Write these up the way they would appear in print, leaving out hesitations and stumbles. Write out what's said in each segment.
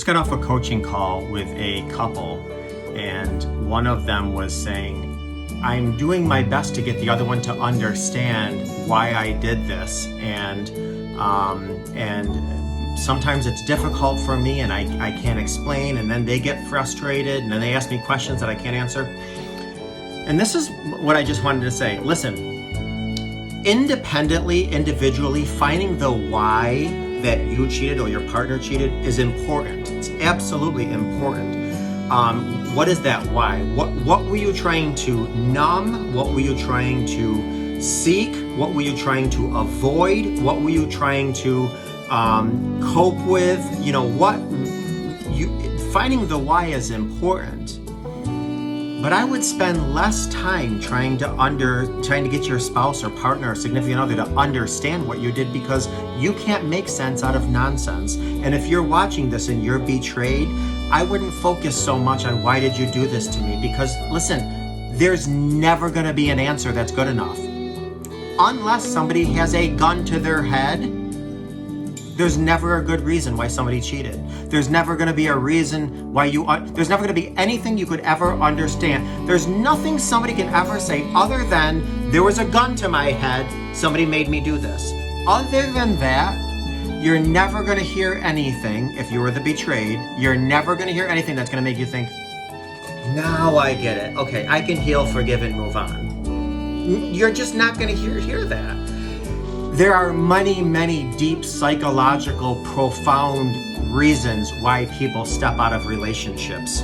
Just got off a coaching call with a couple, and one of them was saying, I'm doing my best to get the other one to understand why I did this, and sometimes it's difficult for me and I can't explain, and then they get frustrated and then they ask me questions that I can't answer. And this is what I just wanted to say. Listen, individually, finding the why that you cheated or your partner cheated is important. It's absolutely important. What is that why? What were you trying to numb? What were you trying to seek? What were you trying to avoid? What were you trying to cope with? Finding the why is important. But I would spend less time trying to get your spouse or partner or significant other to understand what you did, because you can't make sense out of nonsense. And if you're watching this and you're betrayed, I wouldn't focus so much on why did you do this to me, because listen, there's never going to be an answer that's good enough. Unless somebody has a gun to their head, there's never a good reason why somebody cheated. There's never going to be a reason why there's never going to be anything you could ever understand. There's nothing somebody can ever say other than, there was a gun to my head, somebody made me do this. Other than that, you're never going to hear anything. If you were the betrayed, you're never going to hear anything that's going to make you think, now I get it. Okay, I can heal, forgive, and move on. You're just not going to hear that. There are many, many deep psychological, profound reasons why people step out of relationships.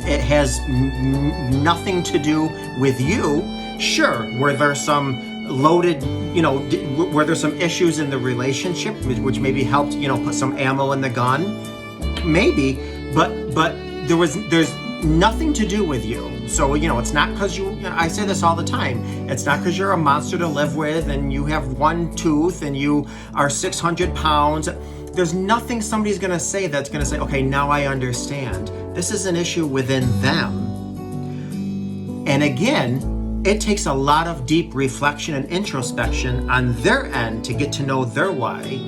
It has nothing to do with you. Sure, were there some loaded, were there some issues in the relationship which maybe helped, put some ammo in the gun? Maybe, but there's nothing to do with you. So, it's not because I say this all the time, it's not because you're a monster to live with and you have one tooth and you are 600 pounds. There's nothing somebody's going to say that's going to say, okay, now I understand. This is an issue within them. And again, it takes a lot of deep reflection and introspection on their end to get to know their why.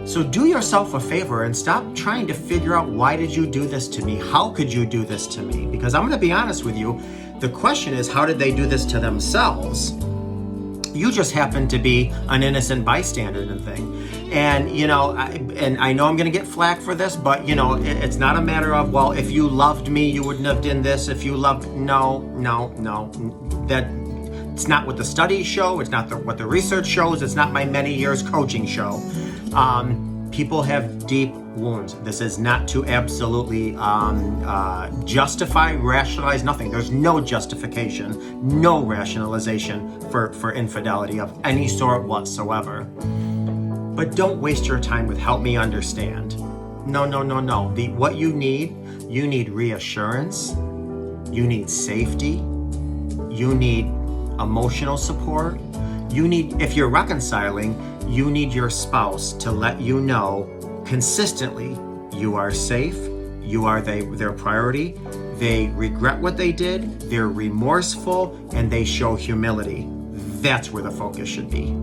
So do yourself a favor and stop trying to figure out, why did you do this to me? How could you do this to me? Because I'm going to be honest with you, the question is, how did they do this to themselves? You just happen to be an innocent bystander and thing. And, I know I'm going to get flack for this, but, it's not a matter of, well, if you loved me, you wouldn't have done this. If you loved, no. That it's not what the studies show. It's not what the research shows. It's not my many years coaching show. People have deep wounds. This is not to absolutely justify, rationalize, nothing. There's no justification, no rationalization for infidelity of any sort whatsoever. But don't waste your time with help me understand. No. What you need reassurance, you need safety, you need emotional support, you need, if you're reconciling, you need your spouse to let you know consistently you are safe, you are their priority, they regret what they did, they're remorseful, and they show humility. That's where the focus should be.